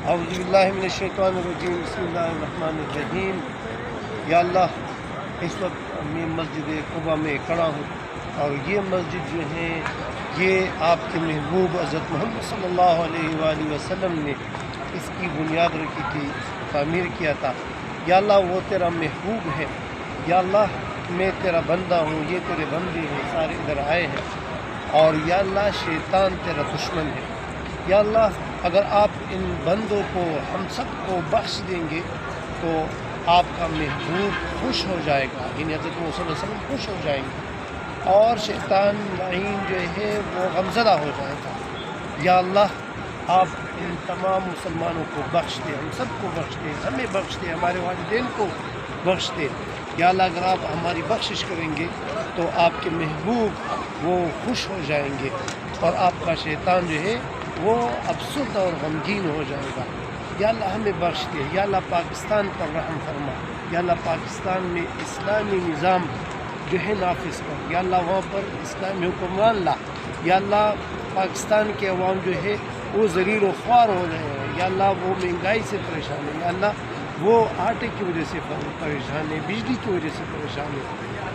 اعوذ باللہ من الشیطان الرجیم، بسم اللہ الرحمن الرحیم۔ یا اللہ، اس وقت میں مسجد قباء میں کھڑا ہوں اور یہ مسجد جو ہے یہ آپ کے محبوب حضرت محمد صلی اللہ علیہ وآلہ وسلم نے اس کی بنیاد رکھی تھی، تعمیر کیا تھا۔ یا اللہ، وہ تیرا محبوب ہے۔ یا اللہ، میں تیرا بندہ ہوں، یہ تیرے بندے ہیں، سارے ادھر آئے ہیں، اور یا اللہ شیطان تیرا دشمن ہے۔ یا اللہ، اگر آپ ان بندوں کو، ہم سب کو بخش دیں گے تو آپ کا محبوب خوش ہو جائے گا، یعنی حضرت محمد صلی اللہ علیہ وسلم خوش ہو جائیں گے، اور شیطان لعین جو ہے وہ غمزدہ ہو جائے گا۔ یا اللہ، آپ ان تمام مسلمانوں کو بخش دیں، ہم سب کو بخش دیں، ہمیں بخش دیں، ہمارے والدین کو بخش دیں۔ یا اللہ، اگر آپ ہماری بخشش کریں گے تو آپ کے محبوب وہ خوش ہو جائیں گے، اور آپ کا شیطان جو ہے وہ افسردہ اور غمگین ہو جائے گا۔ یا اللہ، ہمیں بخش دے۔ یا اللہ، پاکستان پر رحم فرما۔ یا اللہ، پاکستان میں اسلامی نظام جو ہے نافذ کر۔ یا اللہ، وہاں پر اسلامی حکمران لا۔ یا اللہ، پاکستان کے عوام جو ہے وہ ذلیل و خوار ہو رہے ہیں۔ یا اللہ، وہ مہنگائی سے پریشان ہے۔ یا اللہ، وہ آٹے کی وجہ سے پریشان ہے، بجلی کی وجہ سے پریشان ہے۔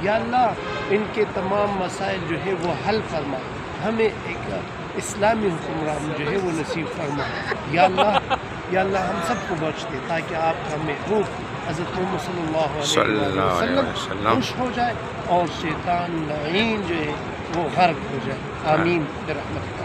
یا اللہ، ان کے تمام مسائل جو ہے وہ حل فرما، ہمیں ایک اسلامی حکمران جو ہے وہ نصیب فرما۔ یا اللہ ہم سب کو بخش دے، تاکہ آپ کا محبوب حضرت محمد صلی اللہ علیہ وسلم خوش ہو جائے، اور شیطان لعین جو ہے وہ غرق ہو جائے۔ آمین برحمتک۔